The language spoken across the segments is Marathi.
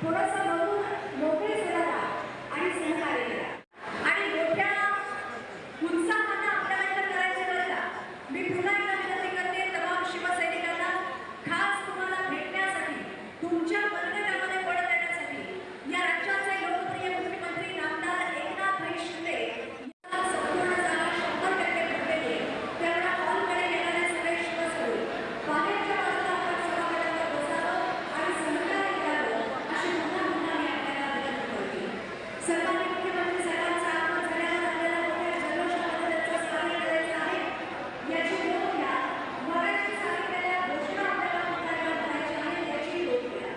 थोडंसं बघून मोकळे सुराला आणि सहकार्य करा आणि मोठ्या उत्साहानं आपल्याला करायचं करता मी पुन्हा एकदा विनंती करते तमाम शिवसैनिकांना खास तुम्हाला भेटण्यासाठी तुमच्या मतदारामध्ये पडत येण्यासाठी या राज्याचे लोकप्रिय मुख्यमंत्री नामदार एकनाथ शिंदे संपूर्ण जागा 100% भरलेली त्यामुळे हॉलकडे येणारे सगळे शिवसैनिक बाहेरच्या बाजूला आपण सभागृहात बसावं आणि सहकार्य करावं अशी पुन्हा मी आपल्याला विनंती करते. सर्वांनी मुख्यमंत्री साहेबांचा आगमन झाल्यावर आपल्याला मोठ्या जल्लोषामध्ये त्यांचं स्वागत करायचं आहे. याची नोंद घ्या. मराठी साहित्याला घोषणा आपल्याला पुन्हा करायची आहे याची नोंद घ्या.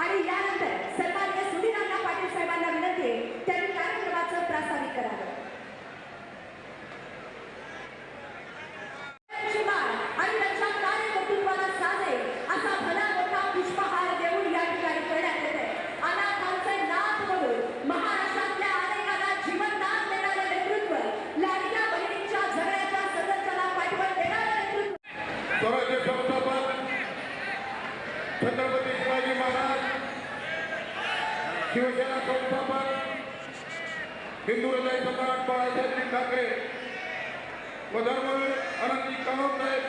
आणि यानंतर सन्माननीय सुधीरांना पाटील साहेबांना विनंती आहे त्यांनी कार्यक्रमाचं प्रास्ताविक करावं. आणि त्यांच्या कार्यकर्तृत्वाला साजेल असा भला मोठा पुष्पहार देऊन या ठिकाणी करण्यात येते. अनाथांचे नाथ म्हणून महाराष्ट्रातल्या अनेकांना जीवनदान देणारे नेतृत्व, लाडक्या बहिणींच्या झगड्याच्या सदस्याला पाठवण देणारे नेतृत्व, स्वराज्य संस्थापक छत्रपती शिवाजी महाराज, शिवसेना संस्थापक हिंदू हृदय सम्राट बाळासाहेब ठाकरे व धर्मवीर अनंतजी साहेब,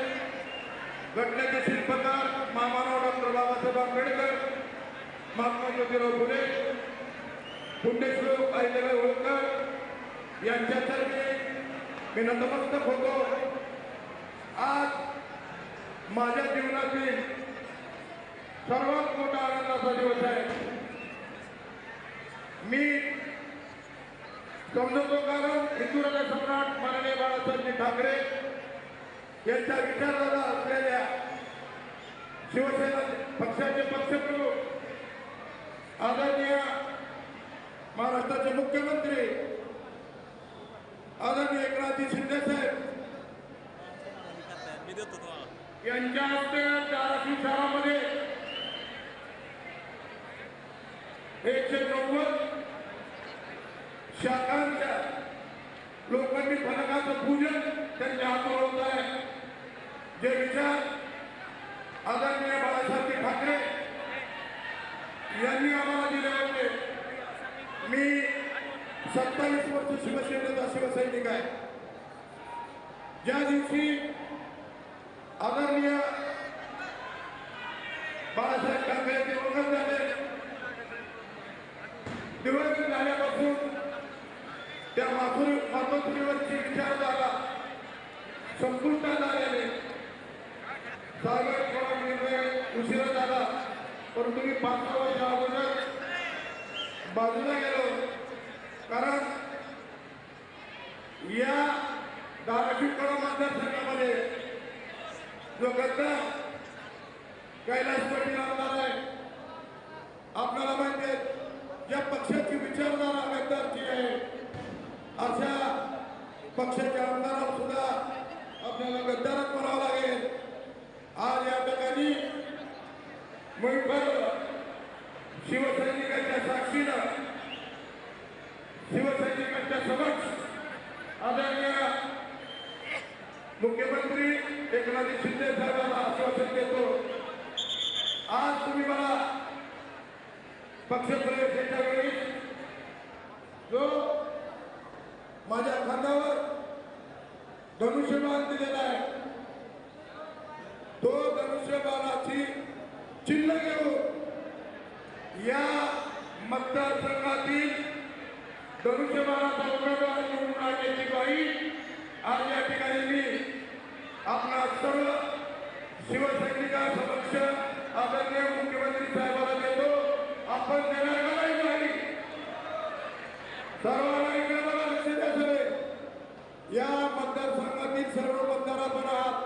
घटनेचे शिल्पकार महामानव डॉक्टर बाबासाहेब आंबेडकर, महात्मा ज्योतिराव फुले, पुण्यश्लोक अहिल्याबाई होळकर यांच्यातर्फे मी नतमस्तक होतो. आज माझ्या जीवनातील सर्वात मोठा आनंदाचा दिवस आहे. मी समजतो कारण हिंदू हृदय सम्राट माननीय बाळासाहेब ठाकरे यांच्या विचारधारा असलेल्या शिवसेना पक्षाचे पक्षप्रमुख आदरणीय महाराष्ट्राचे मुख्यमंत्री आदरणीय एकनाथजी शिंदे साहेब यांच्या हस्ते धाराशिव शहरामध्ये 190 शाखांच्या लोकांनी फलकाचं पूजन त्यांच्या हातून होत आहे. जे विचार आदरणीय बाळासाहेब ठाकरे यांनी आम्हाला दिले होते. मी 27 वर्ष शिवसेनेचा शिवसैनिक आहे. ज्या दिवशी आदरणीय बाळासाहेब ठाकरे दिवंगत झाले, दिवंगत झाल्यापासून त्या मातोश्रीवरची विचारधारा संपुष्टात आल्याने सागर थोडा निर्णय उशिरा झाला, परंतु मी 5 वर्ष अगोदर बाजूला गेलो. कारण या धाराशिव मतदारसंघामध्ये जो गद्दार कैलास पाटील आमदार आहे, आपल्याला माहिती आहे ज्या पक्षाची विचारधारा गद्दारची आहे अशा पक्षाच्या आमदाराला सुद्धा आपल्याला गद्दारच म्हणावं लागेल. आज या ठिकाणी मुंबईकर शिवसैनिकांच्या साक्षीनं शिवसैनिकांच्या समक्ष आदरणीय मुख्यमंत्री एकनाथ शिंदे साहेबांना आश्वासन देतो. आज तुम्ही मला पक्षप्रवेशाच्या वेळी जो माझ्या खांद्यावर धनुष्यबाण दिलेला आहे, तो धनुष्यबाणाची चिन्ह घेऊन या मतदारसंघातील धनुष्यबाणाचा उमेदवार निवडून आणण्याची ग्वाही आज या ठिकाणी मी आपणा सर्व शिवसैनिकांसमक्ष आदरणीय मुख्यमंत्री साहेबांना देतो. आपण देणार का नाही ग्वाही? सर्वांना इकडे बघा, लक्ष द्या सगळे. या मतदारसंघातील सर्व मतदार आपण आहात.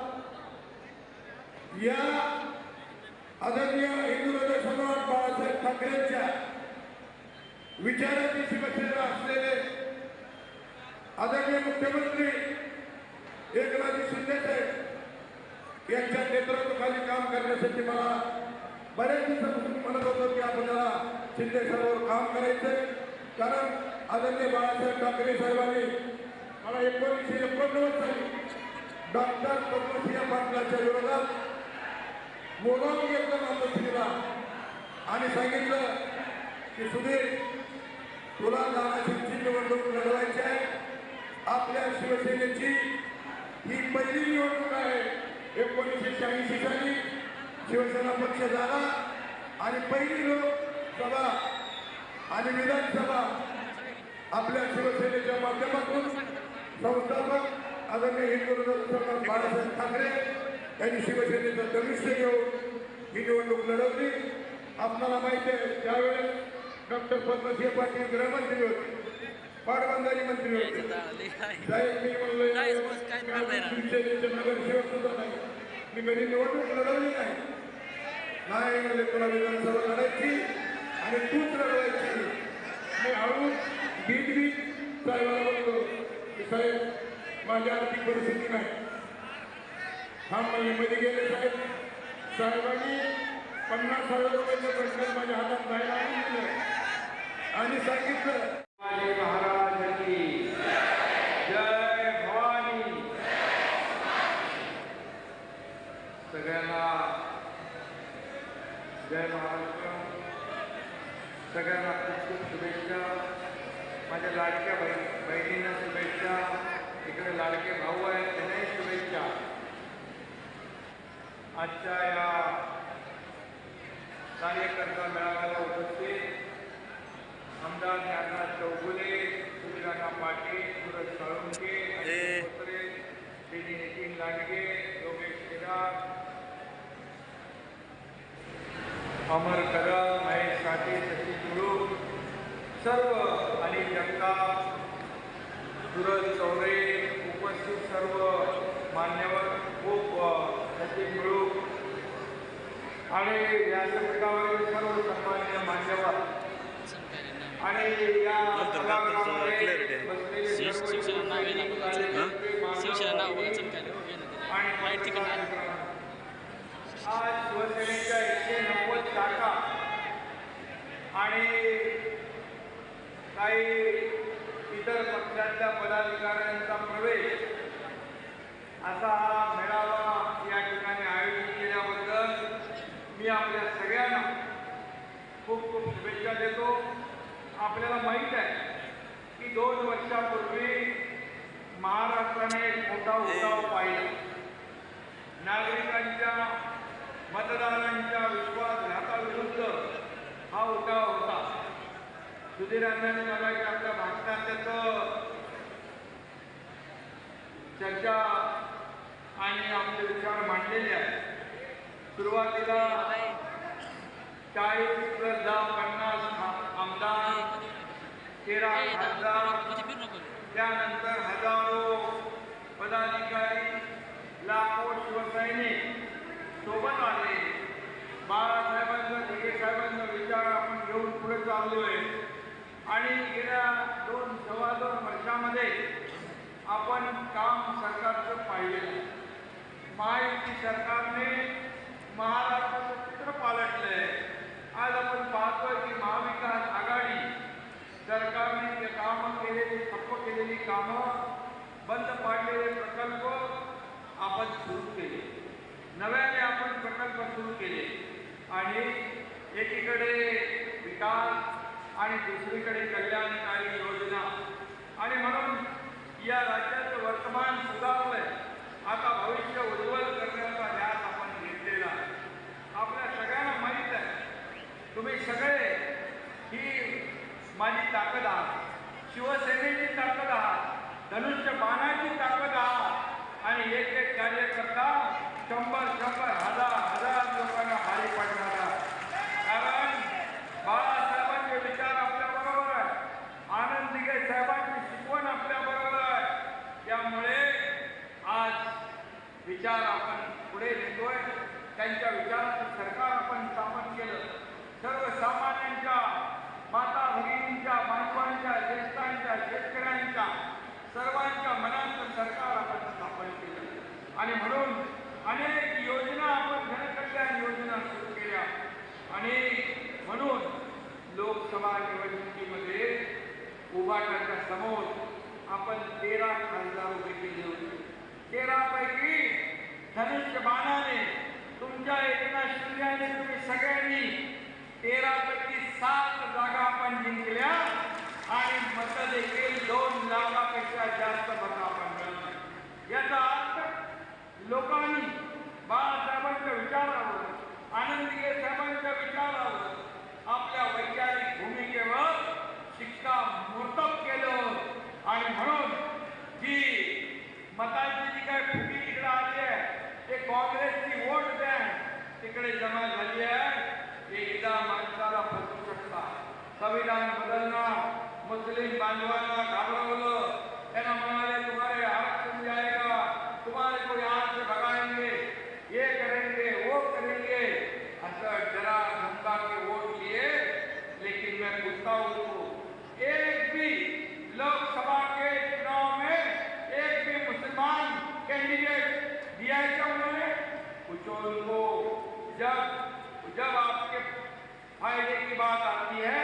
या आदरणीय हिंदू हृदय सम्राट बाळासाहेब ठाकरेंच्या विचाराची शिवसेना असलेले आदरणीय मुख्यमंत्री एकनाथ शिंदे साहेब यांच्या नेतृत्वाखाली काम करण्यासाठी मला बऱ्याच दिवसापासून म्हणत होतो की आपल्याला शिंदे साहेबांवर काम करायचंय. कारण आदरणीय बाळासाहेब ठाकरे साहेबांनी मला 1989 साली डॉक्टर पद्मसिंह पाटलाच्या विरोधात बोलावून घेतलं मातोश्रीला आणि सांगितलं की सुधीर, तुला नानाशिवची निवडणूक लढवायची आहे. आपल्या शिवसेनेची ही पहिली निवडणूक आहे. 1986 साली शिवसेना पक्ष झाला आणि पहिली लोकसभा आणि विधानसभा आपल्या शिवसेनेच्या माध्यमातून संस्थापक आदरणीय हिंदू हृदय सम्राट बाळासाहेब ठाकरे यांनी शिवसेनेचं धनुष्य घेऊन ही निवडणूक लढवली. आपल्याला माहिती आहे त्यावेळेस डॉक्टर पद्मसिंह पाटील गृहमंत्री होते, पाटबंधारे मंत्री होते. साहेब मी म्हणलो शिवसेनेचे नगरसेवक सुद्धा नाही, मी कधी निवडणूक लढवली नाही म्हणजे तुला विधानसभा लढायची आणि तूच लढवायची. मी हळू बीट साहेबांना बोललो की साहेब माझी आर्थिक परिस्थिती नाही. हा मध्ये गेले साहेब. साहेबांनी 50,000 रुपयाचं पैसे माझ्या हातात जायला आणून दिलं आणि सांगितलं महाराज की जय भवानी. सगळ्यांना जय महाराष्ट्र. सगळ्यांना खूप खूप शुभेच्छा. माझ्या लाडक्या बहिणींना शुभेच्छा. इकडे लाडके भाऊ आहेत त्यांनाही शुभेच्छा. आजच्या या कार्यकर्ता मेळाव्याला उपस्थित आमदार ज्ञानराज चौगुले, सूर्यकांत पाटील, सुरज साळुंके, श्री नितीन लांडगे, योगेश केदार, अमर कदम, महेश काटे, सचिन गुरु, सर्व अनिल जगताप, सूरज चौरे, उपस्थित सर्व मान्यवर, खूप सचिन गुरु आणि व्यासपीठावरील सर्व सन्माननीय मान्यवर आणि या आज शिवसेनेच्या 190 शाखा आणि काही इतर पक्षांच्या पदाधिकाऱ्यांचा प्रवेश असा हा मेळावा या ठिकाणी आयोजित केल्याबद्दल मी आपल्या सगळ्यांना खूप खूप शुभेच्छा देतो. आपल्याला माहीत आहे की 2 वर्षापूर्वी महाराष्ट्राने एक मोठा उठाव पाहिला. नागरिकांच्या मतदारांच्या विश्वासघाताविरुद्ध हा उठाव होता. सुधीर अण्णांनी मला आपल्या भाषणात त्याचं चर्चा आणि आपले विचार मांडलेले आहेत. सुरुवातीला 40+10 आमदार, 13 खासदार, त्यानंतर हजारो पदाधिकारी, लाखो शिवसैनिक सोबत आले. बाळासाहेबांचा, दिघे साहेबांचा विचार आपण घेऊन पुढे चाललोय आणि गेल्या 2-2.25 वर्षामध्ये आपण काम सरकारचं पाहिलेलं. महायुती सरकारने महाराष्ट्राचं चित्र पालटलंय. आज आपण पाहतोय की महाविकास आघाडी सरकारने कामं केलेली, ठप्प केलेली कामं, बंद पाडलेले प्रकल्प आपण सुरू केले. नव्याने आपण प्रकल्प सुरू केले आणि एकीकडे विकास आणि दुसरीकडे कल्याणकारी योजना आणि म्हणून या राज्याचं वर्तमान सुधारलंय. आता भविष्य उज्ज्वल करण्याचा ध्यास आपण घेतलेला आहे. आपल्या सगळ्यांना माहीत आहे, तुम्ही सगळे ही माझी ताकद आहात. आपण पुढे नेतोय. त्यांच्या विचाराचं सरकार आपण स्थापन केलं. सर्वसामान्यांच्या, माता भगिनींच्या, बांधवांच्या, ज्येष्ठांच्या, शेतकऱ्यांच्या सर्वांच्या मनाचं सरकार आपण स्थापन केलं. आणि म्हणून अनेक योजना आपण जनकल्याण योजना सुरू केल्या. आणि म्हणून लोकसभा निवडणुकीमध्ये उभाटाच्या समोर आपण 13 खासदार उभे केले होते. 13 पैकी धनुष्यबाणाने तुमच्या एकनाथ शिंदेने तुम्ही सगळ्यांनी 13 पैकी 7 जागा आपण जिंकल्या आणि मत देखील 2 लाखापेक्षा जास्त मतं आपण मिळवली. याचा अर्थ लोकांनी बाळासाहेबांच्या विचारावर, आनंदीगे साहेबांच्या विचारावर, आपल्या वैचारिक भूमिकेवर शिक्कामोर्तब केलं. आणि म्हणून जी मतांची जी काय फुटी तिकडे आली आहे ते काँग्रेसची वोट बँक तिकडे जमा झाली आहे. एकदा माणसाला फसवू शकतात. संविधान बदलणार, मुस्लिम बांधवांना घाबरवलं, त्यांना म्हणाले तुम्हारे आरक्षण जाएगा, तुम्हारे को यहाँ से भगाएंगे, ये करेंगे, वो करेंगे, असं डरा धमका के वोट लिए. लेकिन मैं पूछता हूँ उसको, एक भी लोकसभा के चुनाव में एक भी मुसलमान कैंडिडेट दिया है क्या उन्होंने? पूछो उनको. जब आपके फायदे की बात आती है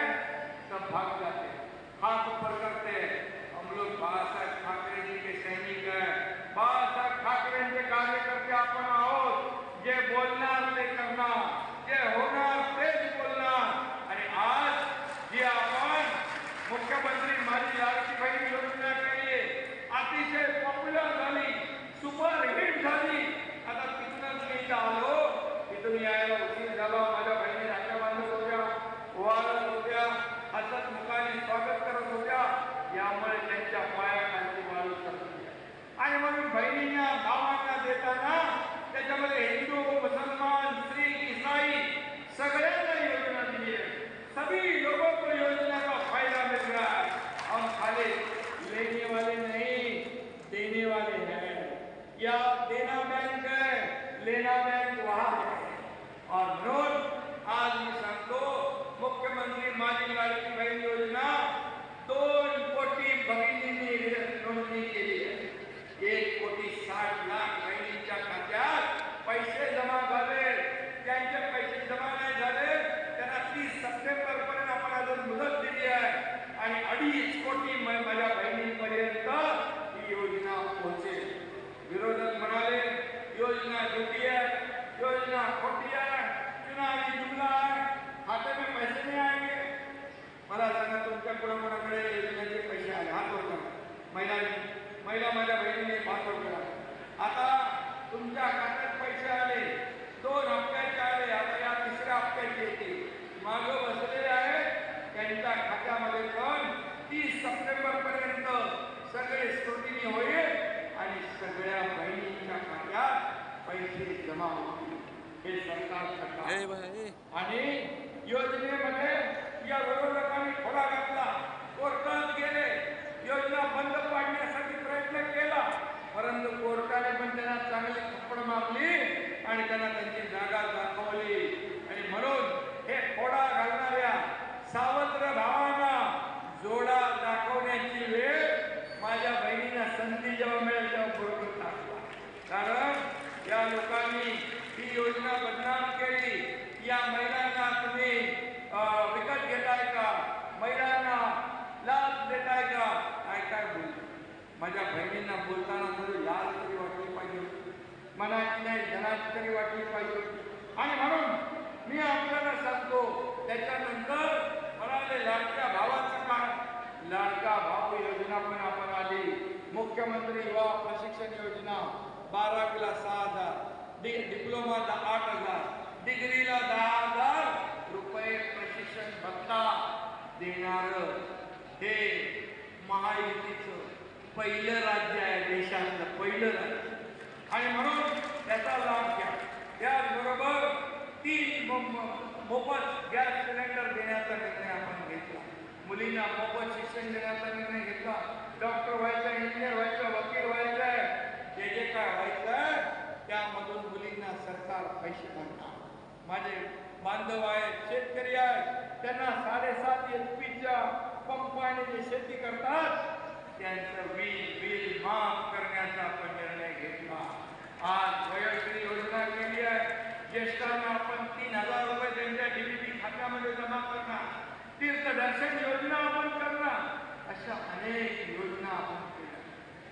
तब भाग जाते हैं, हाथ ऊपर करते हैं. हम लोग बाळासाहेब ठाकरे जी के सैनिक हैं. बाळासाहेब ठाकरेंचे कार्यकर्ते आपण आहोत. जे बोलणार ते करणार, जे होणार तेच बोलणार. आणि आज जी आपण मुख्यमंत्री माझी लाडकी बहीण योजना केली, अतिशय पॉप्युलर झाली, सुपरहिट झाली. आता तिथूनच मी इथं आलो. तिथून यायला उशीर झाला. माझ्या बहिणी राख्या बांधत होत्या, ओवाळत होत्या, हसत मुखाने स्वागत करत होत्या. यामुळे त्यांच्या पायाखाली वाळू शकते. आणि म्हणून बहिणींना, भावांना देताना त्याच्यामध्ये हिंदू, मुसलमान, शीख, ईसाई सगळ्यांना योजना दिली है. सभी लोगों को योजना का फायदा मिल रहा है. हम खाली लेने वाले नहीं, देने वाले हैं. या देना बैंक है, लेना बैंक वहाँ है. और म्हणून आज मी सांगतो, मुख्यमंत्री माझी लाडकी बहीण योजना 2 कोटी भगिनींनी नोंदणी केली आहे. 1,60,00,000 बहिणींच्या खात्यात पैसे जमा झाले. त्यांचे पैसे जमा नाही झाले त्यांना 30 सप्टेंबर पर्यंत आपण अजून मुदत दिली आहे. आणि 2.5 कोटी माझ्या बहिणींपर्यंत ही योजना पोहोचेल. विरोधक म्हणाले योजना झूठी है, योजना खोटी है, चुनावी जुमला है, खाते में पैसे नहीं आएंगे. मला सांगा तुमच्या कोणाकोणाकडे योजनेचे पैसे आले? हात वर करा. महिला माझ्या बहिणीने हात वर करा. आता तुमच्या खात्यात पैसे आले, 2 हप्त्याचे आले, आता या 3ऱ्या हप्त्याचे येतील. मागं बसलेले आहेत त्यांच्या खात्यामध्ये पण 30 सप्टेंबर पर्यंत सगळे स्क्रुटिनी होईल आणि सगळ्या बहिणींच्या खात्यात पैसे जमा होतील. हे सरकार. आणि योजनेमध्ये या विरोधकांनी खोडा घातला, कोर्टात गेले, योजना बंद पाडण्यासाठी प्रयत्न केला. परंतु कोर्टाने पण त्यांना चांगली थप्पड मारली आणि त्यांना त्यांची जागा दाखवली. आणि म्हणून हे खोडा घालणाऱ्या सावत्र भावांना जोडा दाखवण्याची वेळ माझ्या बहिणींना संधी जेव्हा मिळेल तेव्हा बरोबर टाकला. कारण या लोकांनी ही योजना बदनाम केली. या महिलांना तुम्ही विकत घेताय का? महिलांना लाभ देताय का? काय बोलतो. माझ्या बहिणींना बोलताना थोडी लाज तरी वाटली पाहिजे होती, मनाची नाही धनाची तरी वाटली पाहिजे होती. आणि म्हणून मी आपल्याला सांगतो, त्याच्यानंतर म्हणाले लाडक्या भावाचं काय? लाडका भाऊ योजना पण आपण आली. मुख्यमंत्री युवा प्रशिक्षण योजना 12वीला 6,000, डिप्लोमाला 8,000, डिग्रीला 10,000 रुपये प्रशिक्षण भत्ता देणारं हे महायुतीचं पहिलं राज्य आहे, देशातलं पहिलं राज्य. आणि म्हणून त्याचा लाभ घ्या. त्याचबरोबर 3 मोफत गॅस सिलेंडर देण्याचा निर्णय आपण घेतला. मुलींना मोफत शिक्षण देण्याचा निर्णय घेतला. डॉक्टर व्हायचं, इंजिनियर व्हायचं, वकील व्हायचं, जे काय व्हायचं त्यामधून मुलींना सरकार पैसे भरणार. माझे बांधव आहेत, शेतकरी आहेत, त्यांना 7.5 HP पंपाने जे शेती करतात त्यांचं बिल माफ करण्याचा आपण निर्णय घेतला. आज वयोश्री योजना केली आहे. ज्येष्ठांना आपण 3,000 रुपये त्यांच्या DBT खात्यामध्ये जमा करणार. तीर्थदर्शन योजना आपण करणार. अशा अनेक योजना आपण केल्या.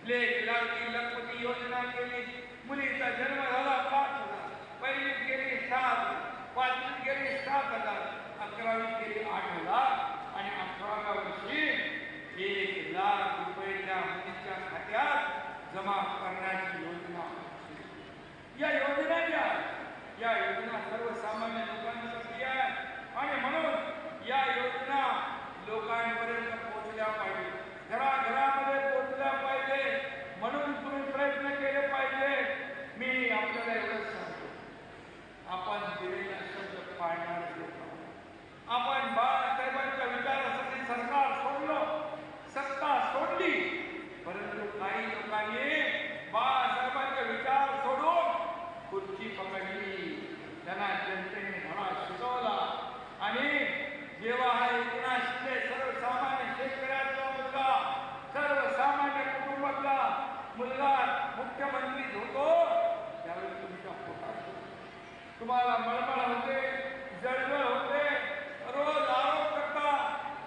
लेक लाडकी लखपती योजना केली. मुलीचा जन्म झाला 5,000, पहिलीत गेली 7,000, पाचवीत गेली 7,000, 11वीत गेली 8,000 आणि 18व्या वर्षी 1,00,000 रुपये त्या मुलीच्या खात्यात जमा करण्याची योजना. या योजना ज्या या योजना सर्वसामान्य लोकांसाठी आहेत आणि म्हणून या योजना लोकांपर्यंत पोहोचल्या पाहिजे, घराघरामध्ये पोहोचल्या पाहिजे. म्हणून तुम्ही प्रयत्न केले पाहिजे. मी आपल्याला एवढंच सांगतो, आपण दिलेला शब्द पाळणारे लोक. आपण बाळासाहेबांच्या विचारासाठी सरकार सोडलं, सत्ता सोडली, परंतु काही लोकांनी बाळासाहेबांचे विचार सोडून खुर्ची पकडली. त्यांना जनतेने धडा शिकवला आणि जेव्हा हा एकनाथ शिंदे सर्वसामान्य शेतकऱ्याचा मुलगा, सर्वसामान्य कुटुंबातला मुलगा मुख्यमंत्री होतो त्यावेळी तुमच्या पोटात तुम्हाला मळमळ होते, जळजळ होते. रोज आरोप करता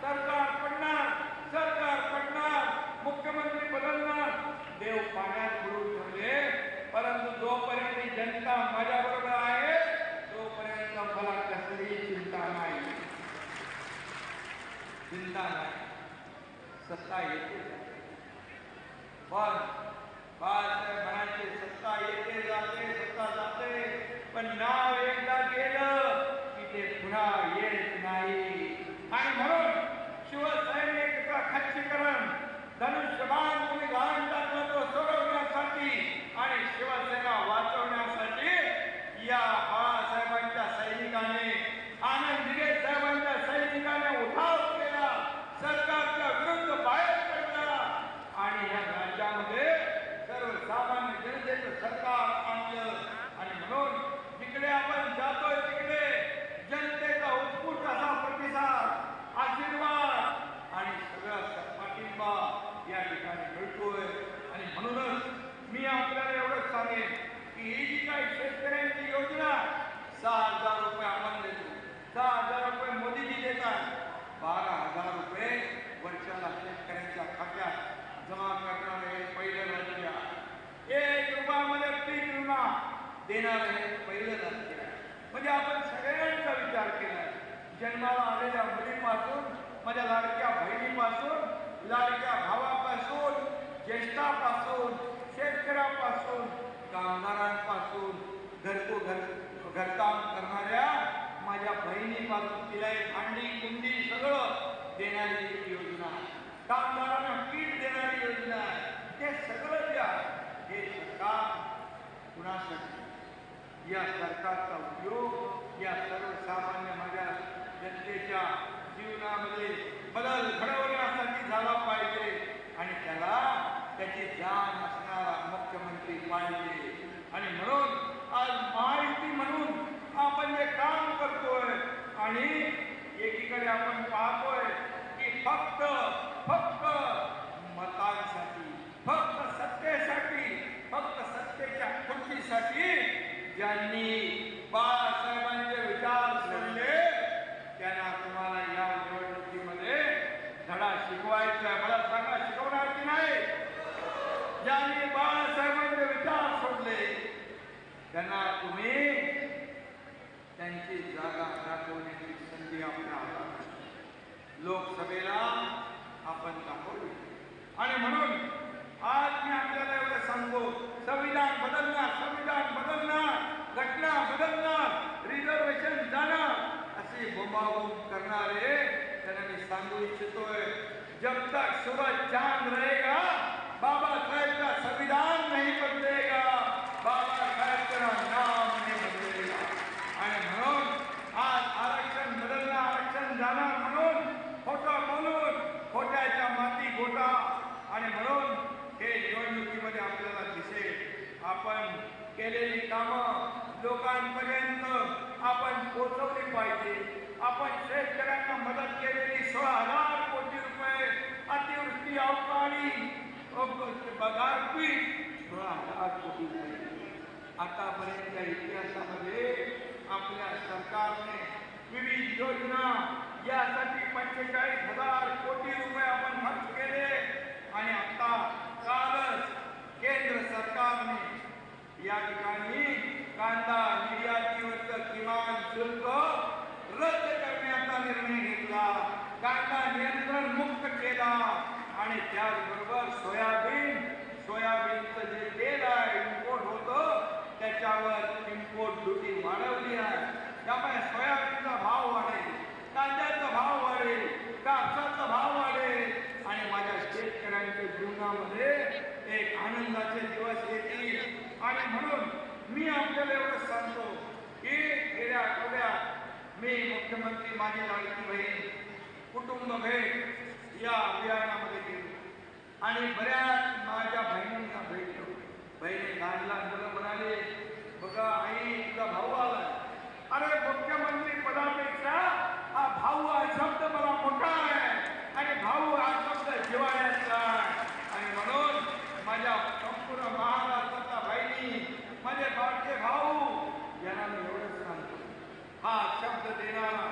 सरकार पडणार, सरकार पडणार, मुख्यमंत्री बदलणार. देव पाण्यात बुडून ठेवले, परंतु जोपर्यंत जनता माझ्याबरोबर आहे तोपर्यंत मला कसलीही चिंता नाही. सत्ता येते पण बाळासाहेब म्हणायचे सत्ता येते जाते, सत्ता जाते, पण नाव एकदा गेलं की ते पुन्हा येत नाही. आणि म्हणून शिवसैनिकाचा खच्चीकरण, धनुष्यबाण तुम्ही घाण टाकलं तो सोडवण्यासाठी आणि शिवसेना वाचवण्यासाठी या बाळासाहेबांच्या सैनिकाने, आनंद दिघे साहेबांच्या सैनिकाने उठाव केला, सरकारच्या विरुद्ध बाहेर पडला आणि या राज्यामध्ये सर्वसामान्य जनतेचं सरकार आणलं. आणि म्हणून जिकडे आपण जातोय तिकडे जनतेचा उत्स्फूर्त असा प्रतिसाद, आशीर्वाद आणि सगळा पाठिंबा या ठिकाणी मिळतोय. आणि म्हणूनच मी आपल्याला एवढंच सांगेन की ही जी काही शेतकऱ्यांची योजना 6,000 रुपये आपण देतो, 6,000 रुपये मोदीजी देतात, 12,000 रुपये वर्षाला शेतकऱ्यांच्या खात्यात जमा करणारे हे पहिलं राज्य आहे. 1 रुपयामध्ये पीक विमा देणारं हे पहिलं राज्य आहे. म्हणजे आपण सगळ्यांचा विचार केला. जन्माला आलेल्या मुलीपासून, माझ्या लाडक्या बहिणीपासून, लाडक्या भावापासून, ज्येष्ठापासून, शेतकऱ्यापासून, कामगारांपासून, घरकाम करणाऱ्या माझ्या बहिणीपासून तिला एक भांडी कुंडी सगळं देणारी एक योजना, कामगारांना किट देणारी योजना आहे. हे सगळं जे आहे हे सरकार कुणासाठी? या सरकारचा उपयोग या सर्वसामान्य माझ्या जनतेच्या जीवनामध्ये बदल घडवण्यासाठी झाला पाहिजे आणि त्याला त्याची जाण असणारा मुख्यमंत्री पाहिजे. आणि म्हणून आज माहिती म्हणून आपण जे काम करतोय आणि एकीकडे आपण पाहतोय की फक्त मतांसाठी, फक्त सत्तेसाठी, फक्त सत्तेच्या खुर्चीसाठी ज्यांनी बाळासाहेबांचे विचार सोडले त्यांना तुम्हाला या निवडणुकीमध्ये धडा शिकवायचा. मला सांगा, शिकवणार की नाही? ज्यांनी बाळासाहेबांचे विचार सोडले त्यांना तुम्ही त्यांची जागा दाखवण्याची संधी आपल्या हातात. लोकसभेला आपण दाखवली आणि म्हणून आज मी आपल्याला एवढं सांगतो, संविधान बदलणार, संविधान बदलणार, घटना बदलणार, रिझर्वेशन जाणार असे बोंबाबोंब करणारे त्यांना मी सांगू इच्छितोय, जब तक सूरज चांद रहेगा बाबा साहेब का संविधान नहीं बदलेगा, बाबा साहेब का नाम नहीं बदलेगा. आणि म्हणून आज आरक्षण बदलणार, आरक्षण जाणार म्हणून खोटं बोलून खोट्याच्या माती गोटा. आणि म्हणून हे निवडणुकीमध्ये आपल्याला दिसेल आपण केलेली लोकांपर्यंत आपण पोहोचवली पाहिजे. आपण शेतकऱ्यांना मदत केलेली 16,000 कोटी रुपये, अतिवृष्टी अवकाळी गारपीट 16,000 कोटी रुपये. आतापर्यंतच्या इतिहासामध्ये आपल्या सरकारने विविध योजना यासाठी 45,000 कोटी रुपये आपण खर्च केले. आणि आता कालच केंद्र सरकारने या ठिकाणी कांदा निर्यातीवरचं किमान शुल्क रद्द करण्याचा निर्णय घेतला. कांदा नियंत्रण मुक्त केला आणि त्याचबरोबर सोयाबीनचं जे तेल आहे इम्पोर्ट होतं त्याच्यावर इम्पोर्ट ड्युटी वाढवली आहे. त्यामुळे सोयाबीनचा भाव वाढेल, कांद्याचा भाव वाढेल, कापसाचा भाव वाढेल आणि माझ्या शेतकऱ्यांच्या जीवनामध्ये एक आनंदाचे दिवस येतील. आणि म्हणून मी आपल्याला एवढं सांगतो की गेल्या आठवड्यात मी मुख्यमंत्री माझी लाडकी बहीण कुटुंब भेट या अभियानामध्ये गेलो आणि बऱ्याच माझ्या बहिणींना भेटलो. बहिणी लहान लहान मुलं म्हणाले, बघा आई तुझा भाऊ आला. अरे मुख्यमंत्री पदापेक्षा हा भाऊ हा शब्द मला मोठा आहे आणि भाऊ हा शब्द जिव्हाळ्याचा आहे. आणि म्हणून माझ्या संपूर्ण महाराष्ट्राच्या बहिणी, माझे बाळके भाऊ यांना मी एवढंच सांगतो, हा शब्द देणारा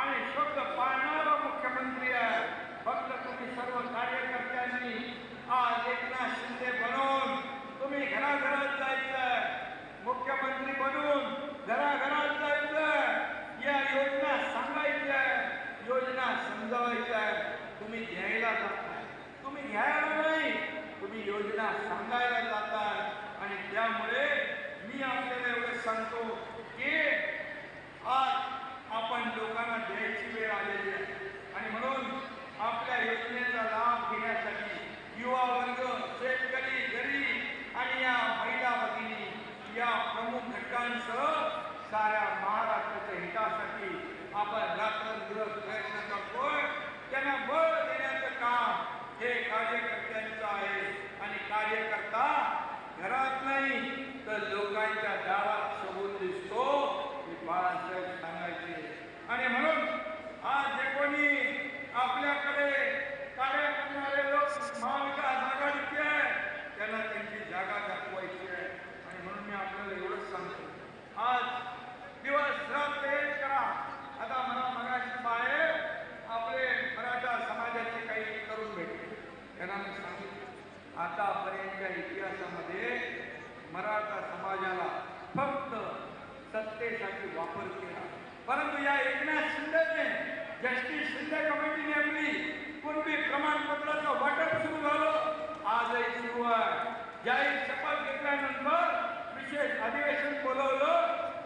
आणि शब्द पाळणारा मुख्यमंत्री आहे. फक्त तुम्ही सर्व कार्यकर्त्यांनी आज एकनाथ शिंदे बनून तुम्ही घराघरात जायचं, मुख्यमंत्री बनून घराघरात जायचं, या योजना सांगायच्या, योजना समजावायच्या. तुम्ही घ्यायला जाताय, तुम्ही घ्यायला नाही, तुम्ही योजना सांगायला जाताय. आणि त्यामुळे मी आपल्याला एवढं सांगतो की आज आपण लोकांना द्यायची वेळ आलेली आहे. आणि म्हणून आपल्या योजनेचा लाभ घेण्यासाठी युवा वर्ग, शेतकरी, गरीब आणि या महिला भगिनी या प्रमुख घटकांसह साऱ्या महाराष्ट्राच्या हितासाठी आपण रात्रंदिवस प्रयत्न करतोय. त्यांना बळ देण्याचं काम हे कार्यकर्त्यांचं आहे. आणि कार्यकर्ता घरात नाही तर लोकांच्या दारात शोभून दिसतो हे बाळासाहेब सांगायचे. आणि म्हणून आज जे कोणी आपल्याकडे कार्य करणारे लोक महाविकास आघाडीचे आहे त्यांना त्यांची जागा दाखवायची आहे. आणि म्हणून मी आपल्याला एवढंच सांगतो, आज दिवस रात्र एक करा. आता मला मगाशी बाहेर आपले मराठा समाजाचे काही तरुण भेटले, त्यांना मी सांगितलं आतापर्यंतच्या इतिहासामध्ये मराठा समाजाला फक्त सत्तेसाठी वापर केला, परंतु या एकनाथ शिंदेने जस्टिस शिंदे कमिटी नेमली, पूर्वी प्रमाणपत्राचं वाटप सुरू झालं, आजही सुरू आहे. जाहीर शपथ घेतल्यानंतर विशेष अधिवेशन बोलवलं,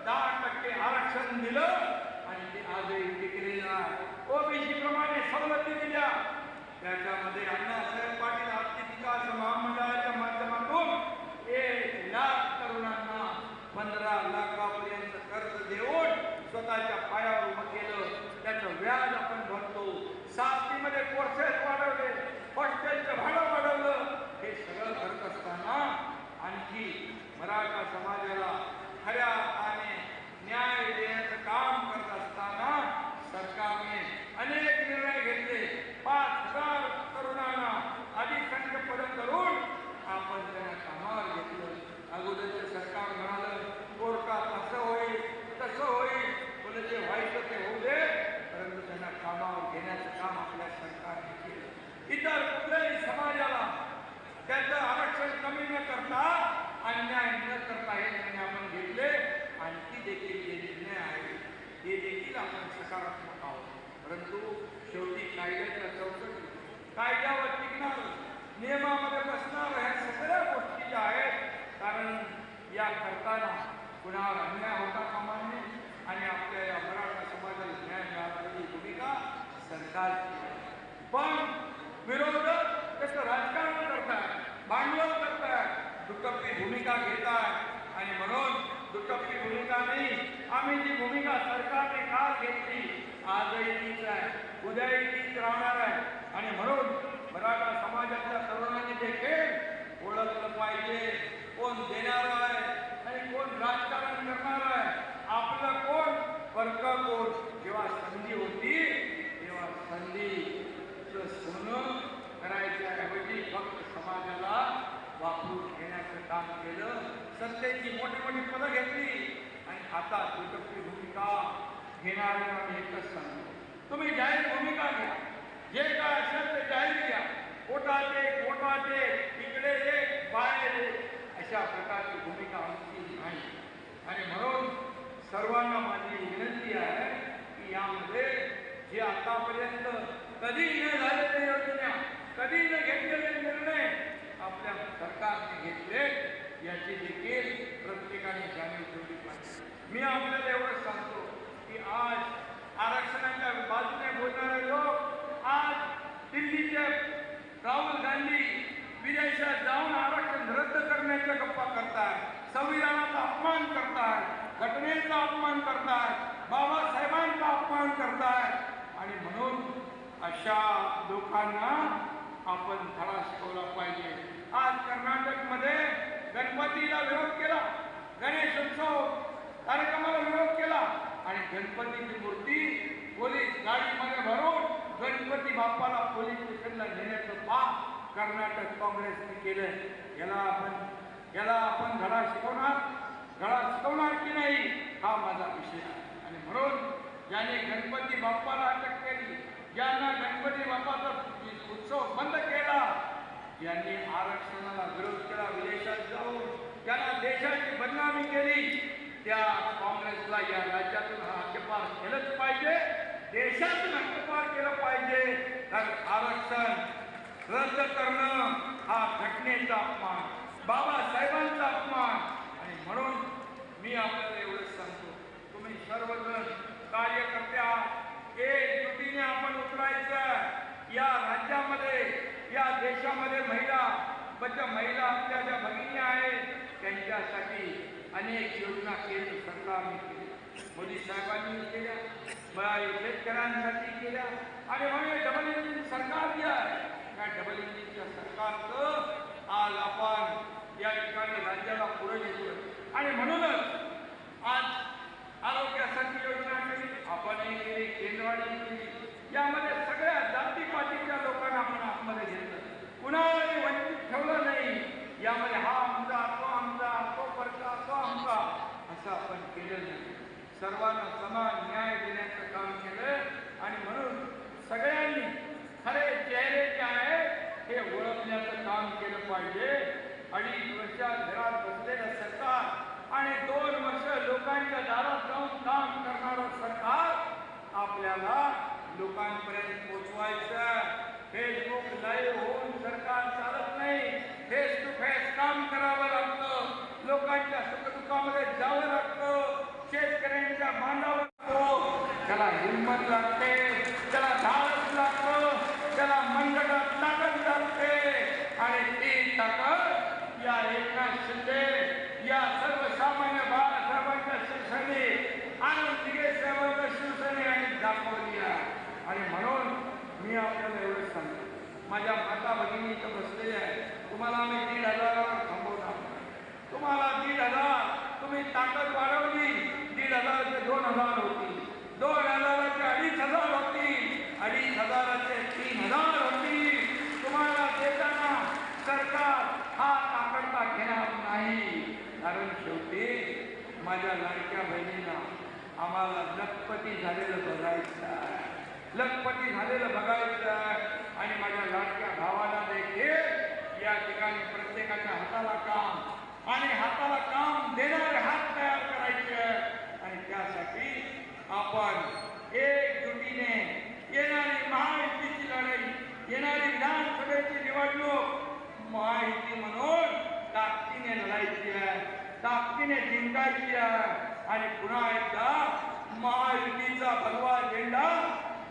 10% आरक्षण दिलं आणि ते आजही टिकलेलं आहे. ओबीसी प्रमाणे सवलती दिल्या. त्याच्यामध्ये अण्णासाहेब पाटील आर्थिक विकास महामंडळाच्या माध्यमातून 1 लाख तरुणांना 15 लाखापर्यंत कर्ज देऊन स्वतःच्या पायावर उभं केलं. त्याचं व्याज आपण भरतो. सातवीमध्ये कोर्सेस वाढवले, हॉस्टेलचं भाडं वाढवलं. हे सगळं करत असताना आणखी मराठा समाजाला खऱ्या अर्थाने न्याय देण्याचं काम करत असताना सरकारने अनेक निर्णय घेतले. 5,000 तरुणांना अधिक संख्य पदं करून आपण त्यांना कामावर घेतलं. अगोदरचं सरकार म्हणालं कोर्टात असं होईल तसं होईल, बोले जे व्हायचं ते होऊ दे, परंतु त्यांना कामावर घेण्याचं काम आपल्या सरकारने केलं. इतर कुठल्याही समाजाला त्याचं आरक्षण कमी न करता, अन्याय न करता हे निर्णय आपण घेतले. आणि ती देखील जे निर्णय आहे ते देखील आपण सकारात्मक आहोत. परंतु शेवटी कायद्याच्या चौकटी, कायद्यावर टिकणार, नियमामध्ये बसणार, ह्या सगळ्या गोष्टी ज्या आहेत, कारण या करताना कुणावर अन्याय होता कामा नये आणि आपल्या या मराठा समाजाला न्याय मिळाल्याची भूमिका सरकारची. पण विरोधक त्याचं राजकारण करतात, भांडवल करतात, दुटप्पी भूमिका घेतात. आणि म्हणून दुटप्पी भूमिका नाही, आम्ही जी भूमिका सरकारने काल घेतली आजही तीच आहे, उद्याही तीच राहणार आहे. आणि म्हणून मराठा समाजाच्या तरुणांनी देखील ओळखलं पाहिजे कोण देणार आहे आणि कोण राजकारण करणार आहे. आता तुटकी भूमिका घेणाऱ्यांना मी एकच सांगतो, तुम्ही जाहीर भूमिका घ्या, जे काय असेल ते जाहीर घ्या. पोटात एक इकडे एक बाहेर एक अशा प्रकारची भूमिका आमची नाही. आणि म्हणून सर्वांना माझी विनंती आहे की यामध्ये जे आतापर्यंत कधी न झालेल्या योजना, कधी न घेतलेले निर्णय आपल्या सरकारने घेतले याची देखील प्रत्येकाने जाणीव ठेवली पाहिजे. मी आपल्याला एवढंच सांगतो की आज आरक्षणाच्या बाजूने बोलणारे लोक आज दिल्लीचे राहुल गांधी विदेशात जाऊन आरक्षण रद्द करण्याच्या गप्पा करतायत, संविधानाचा अपमान करतायत, घटनेचा अपमान करतायत, बाबासाहेबांचा अपमान करतायत. आणि म्हणून अशा लोकांना आपण धडा शिकवला पाहिजे. आज कर्नाटकमध्ये गणपतीला विरोध केला, गणेशोत्सव कार्यक्रमाला विरोध केला आणि गणपतीची मूर्ती पोलीस गाडीमध्ये भरून गणपती बाप्पाला पोलीस स्टेशनला नेण्याचं पाप कर्नाटक काँग्रेसने केलं. याला आपण धडा शिकवणार की नाही हा माझा विषय आहे. आणि म्हणून ज्याने गणपती बाप्पाला अटक केली, ज्यांना गणपती बाप्पाचा उत्सव बंद केला, ज्यांनी आरक्षणाला विरोध केला विदेशात जाऊन, ज्यांना देशाची बदनामी केली, त्या काँग्रेसला या राज्यातून हद्दपार केलंच पाहिजे, देशातून हद्दपार केलं पाहिजे. कारण आरक्षण रद्द करणं हा घटनेचा अपमान, बाबासाहेबांचा अपमान. आणि म्हणून मी आपल्याला एवढंच सांगतो, तुम्ही सर्वजण कार्यकर्ते आहात, एकजुटीने आपण उतरायचं. या राज्यामध्ये, या देशामध्ये महिला आपल्या ज्या भगिनी आहेत त्यांच्यासाठी अनेक योजना केंद्र सरकारने केल्या, मोदी साहेबांनी केल्या, शेतकऱ्यांसाठी केल्या. आणि म्हणून डबल इंजिन सरकार जे आहे, त्या डबल इंजिनच्या सरकारचं आज आपण या ठिकाणी राज्याला पुढे नेतोय. आणि म्हणूनच आज आरोग्यासाठी योजना केली, आपणही केली, केंद्राने केली. यामध्ये सगळ्या जातीपातीच्या लोकांना आपण आतमध्ये घेतलं, कुणालाही वंचित ठेवलं नाही. यामध्ये हा आमचा, तो परका, तो आमचा असं आपण केलं नाही. सर्वांना समान न्याय देण्याचं काम केलं. आणि म्हणून सगळ्यांनी खरे चेहरे जे आहेत हे ओळखण्याचं काम केलं पाहिजे. 2.5 वर्षात घरात बसलेलं सरकार आणि 2 वर्ष लोकांच्या दारात जाऊन काम करणारं सरकार आपल्याला लोकांपर्यंत पोचवायचं. फेसबुक लाईव्ह होऊन सरकार चालत नाही, फेस टू फेस काम करावं लागतं, लोकांच्या सुखदुःखामध्ये जावं लागतं, शेतकऱ्यांच्या बांधावं लागतो. त्याला हिंमत लागते, त्याला धाडस लागतं, त्याला मनगटात ताकद लागते. आणि ती ताकद या एकनाथ शिंदे, या सर्वसामान्य बाळासाहेबांच्या शिवसेने, आनंद दिघे साहेबांच्या शिवसेनेने दाखवली आहे. आणि म्हणून मी आपल्याला एवढंच सांगतो, माझ्या माता भगिनी इथं बसलेल्या आहेत, तुम्हाला आम्ही 1,500वर थांबवणार. तुम्हाला 1,500 तुम्ही ताकद वाढवली, 1,500 ते 2,000 होती, 2,000 ते 2,500 होती, 2,500 ते 3,000 होती. तुम्हाला देताना सरकार हा ताकदता घेणार नाही. कारण शेवटी माझ्या लाडक्या बहिणींना आम्हाला लखपती झालेलं बघायचं आणि माझ्या लाडक्या भावाला देखील या ठिकाणी प्रत्येकाच्या हाताला काम आणि हाताला काम देणारे हात तयार करायचे. आणि त्यासाठी आपण एकजुटीने येणारी महायुतीची लढाई, येणारी विधानसभेची निवडणूक महायुती म्हणून ताकदीने लढायची आहे, ताकदीने जिंकायची आहे. आणि पुन्हा एकदा महायुतीचा भगवा झेंडा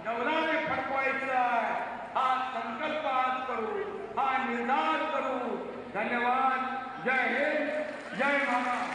नवलाने फडकवायचा आहे. हा संकल्प आज करू, हा निर्धार करू. धन्यवाद. जय हिंद, जय महाराष्ट्र.